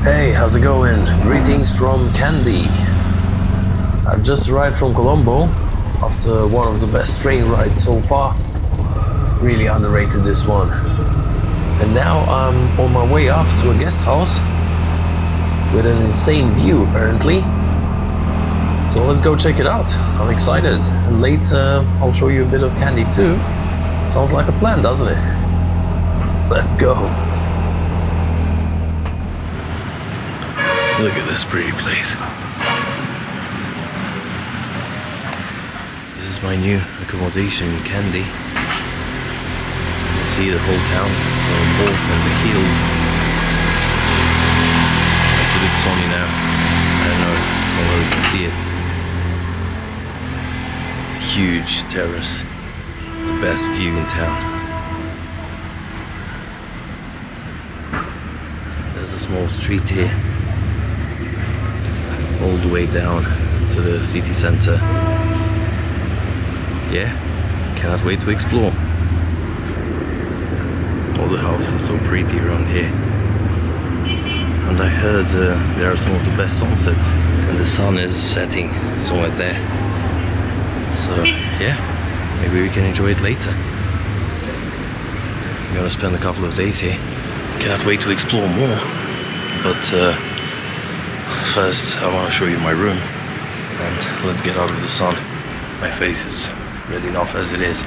Hey, how's it going? Greetings from Kandy. I've just arrived from Colombo after one of the best train rides so far. Really underrated this one. And now I'm on my way up to a guest house with an insane view apparently. So let's go check it out. I'm excited. And later I'll show you a bit of Kandy too. Sounds like a plan, doesn't it? Let's go. Look at this pretty place. This is my new accommodation in Kandy. You can see the whole town from both and the hills. It's a bit sunny now. I don't know how well you can see it. It's a huge terrace. The best view in town. There's a small street here. All the way down to the city center. Yeah, cannot wait to explore. All the houses are so pretty around here. And I heard there are some of the best sunsets, and the sun is setting somewhere there. So yeah, maybe we can enjoy it later. I'm gonna spend a couple of days here. Cannot wait to explore more, but first I want to show you my room, and let's get out of the sun. My face is red enough as it is,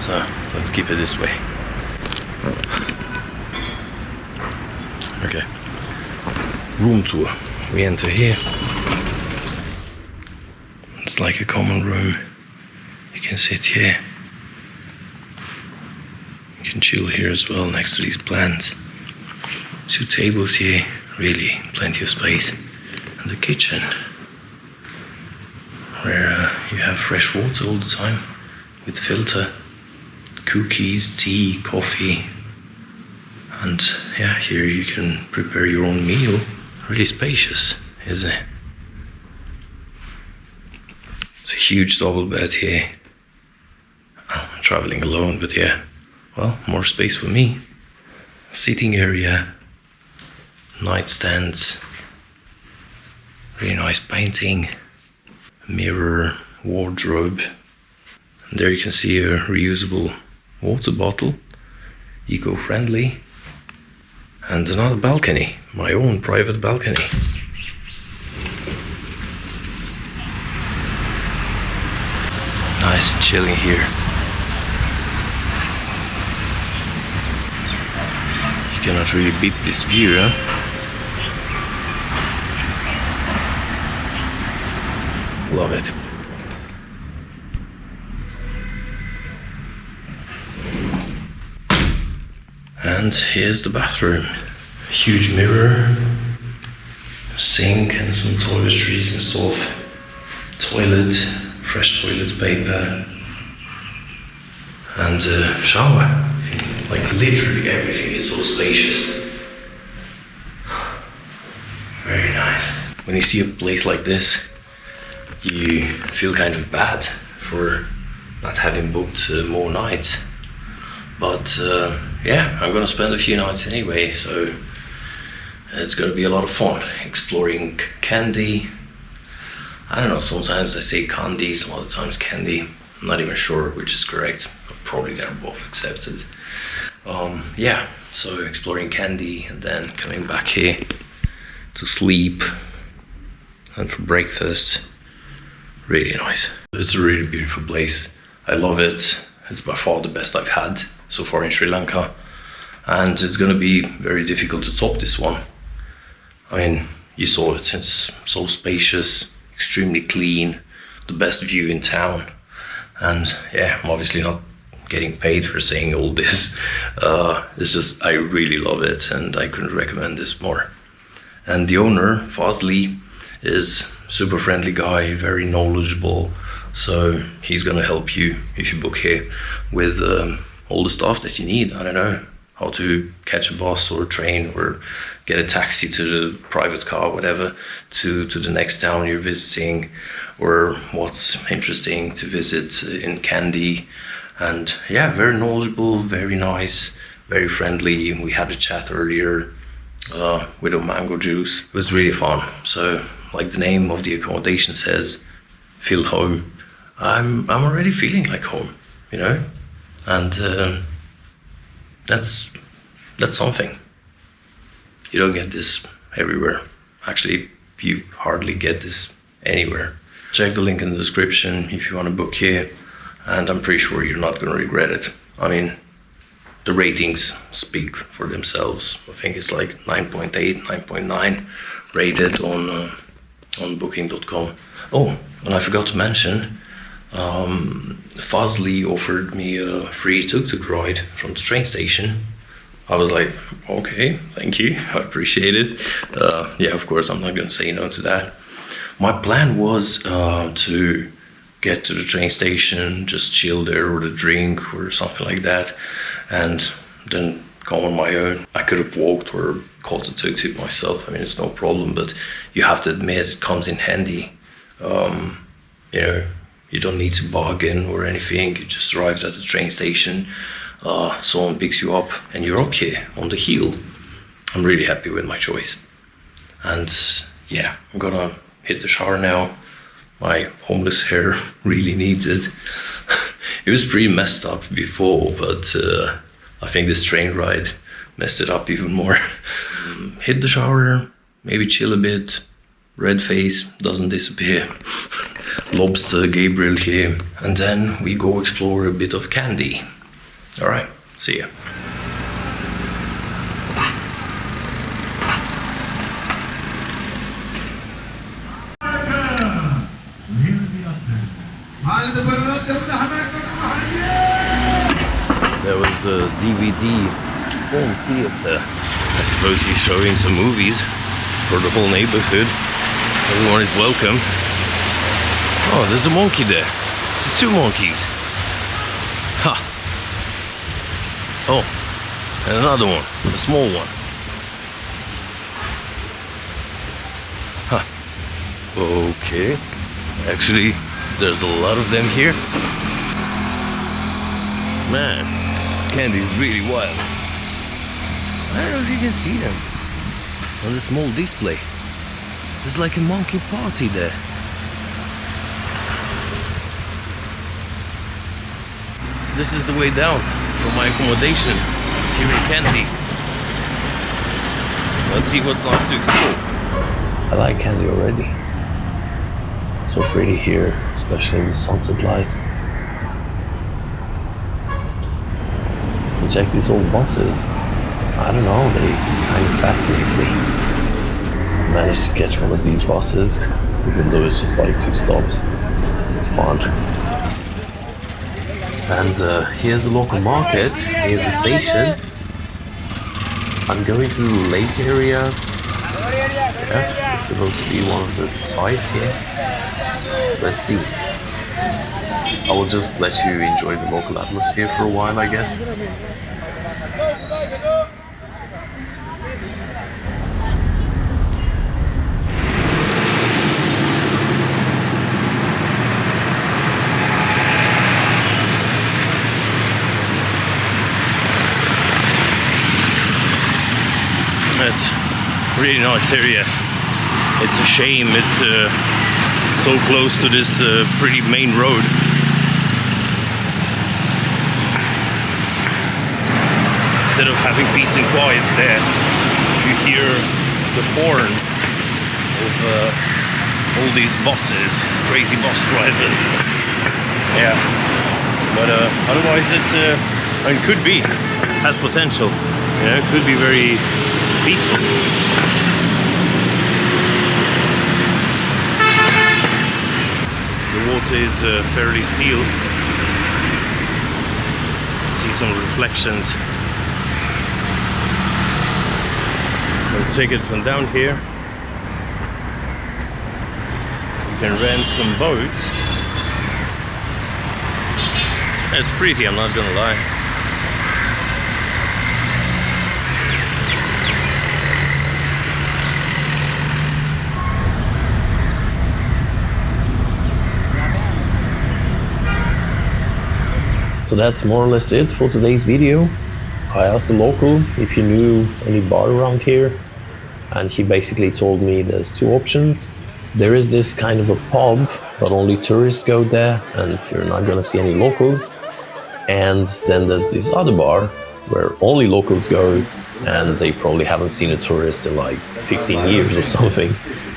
so let's keep it this way. Okay, room tour. We enter here. It's like a common room. You can sit here. You can chill here as well next to these plants. 2 tables here, really plenty of space. And the kitchen, where you have fresh water all the time with filter, cookies, tea, coffee, and yeah, here you can prepare your own meal. Really spacious, isn't it? It's a huge double bed here. I'm traveling alone, but yeah, well, more space for me. Seating area, nightstands, really nice painting, mirror, wardrobe. And there you can see a reusable water bottle, eco-friendly, and another balcony, my own private balcony. Nice and chilling here. You cannot really beat this view, huh? Love it. And here's the bathroom. Huge mirror, sink and some toiletries and stuff. Toilet, fresh toilet paper, and a shower. Like literally everything is so spacious. Very nice. When you see a place like this, you feel kind of bad for not having booked more nights. But yeah, I'm gonna spend a few nights anyway, so it's gonna be a lot of fun exploring Kandy. I don't know, sometimes I say Kandy, some other times Kandy. I'm not even sure which is correct, but probably they're both accepted. Yeah, so exploring Kandy and then coming back here to sleep and for breakfast. Really nice. It's a really beautiful place. I love it. It's by far the best I've had so far in Sri Lanka, and it's gonna be very difficult to top this one. I mean, you saw it. It's so spacious, extremely clean, the best view in town, and yeah, I'm obviously not getting paid for saying all this. It's just, I really love it, and I couldn't recommend this more. And the owner, Fazli, is super friendly guy, very knowledgeable, so he's gonna help you if you book here with all the stuff that you need. I don't know, how to catch a bus or a train or get a taxi to the private car, whatever, to the next town you're visiting, or what's interesting to visit in Kandy. And yeah, very knowledgeable, very nice, very friendly. We had a chat earlier, with a mango juice. It was really fun. So, like the name of the accommodation says, feel home. I'm already feeling like home, you know, and that's something. You don't get this everywhere. Actually, you hardly get this anywhere. Check the link in the description if you want to book here, and I'm pretty sure you're not going to regret it. I mean, the ratings speak for themselves. I think it's like 9.8, 9.9 rated on booking.com. Oh, and I forgot to mention, Fazli offered me a free tuk-tuk ride from the train station. I was like, okay, thank you, I appreciate it. Yeah, of course, I'm not gonna say no to that. My plan was to get to the train station, just chill there with a drink or something like that, and then come on my own. I could have walked or called the tuk-tuk myself. I mean, it's no problem, but you have to admit it comes in handy. You know, you don't need to bargain or anything. You just arrived at the train station, someone picks you up, and you're up here on the hill. I'm really happy with my choice. And yeah, I'm gonna hit the shower now. My homeless hair really needs it. It was pretty messed up before, but I think this train ride messed it up even more. Hit the shower, maybe chill a bit. Red face doesn't disappear. Lobster Gabriel here, and then we go explore a bit of Kandy. All right, see ya. There was a DVD home theater. I suppose he's showing some movies for the whole neighborhood. Everyone is welcome. Oh, there's a monkey there. There's two monkeys. Ha! Oh, and another one, a small one. Huh. Okay. Actually, there's a lot of them here. Man, Kandy's really wild. I don't know if you can see them on the small display. There's like a monkey party there. This is the way down from my accommodation here in Kandy. Let's see what's nice to explore. I like Kandy already. So pretty here, especially in the sunset light. And check these old buses. I don't know, they kind of fascinate me. I managed to catch one of these buses, even though it's just like 2 stops. It's fun. And here's a local market near the station. I'm going to the lake area. Yeah, it's supposed to be one of the sites here. Let's see. I will just let you enjoy the local atmosphere for a while, I guess. It's a really nice area. It's a shame it's so close to this pretty main road. Instead of having peace and quiet there, you hear the horn of all these buses, crazy bus drivers. Yeah, but otherwise it could be, has potential. You know, it could be very peaceful. The water is fairly still. See some reflections. Let's take it from down here. You can rent some boats. It's pretty, I'm not gonna lie. So that's more or less it for today's video. I asked the local if he knew any bar around here. and he basically told me there's two options. There is this kind of a pub, but only tourists go there, and you're not gonna see any locals. And then there's this other bar where only locals go, and they probably haven't seen a tourist in like 15 years or something.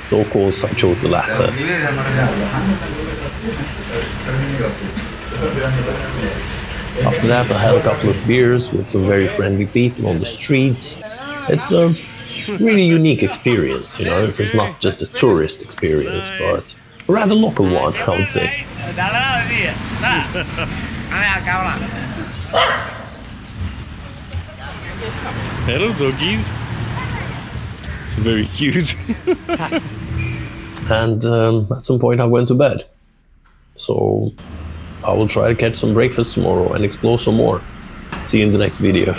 So of course I chose the latter. After that I had a couple of beers with some very friendly people on the streets. It's a really unique experience, you know. It's not just a tourist experience, but a rather local one, I would say. Hello, doggies. Very cute. And at some point I went to bed. So I will try to catch some breakfast tomorrow and explore some more. See you in the next video.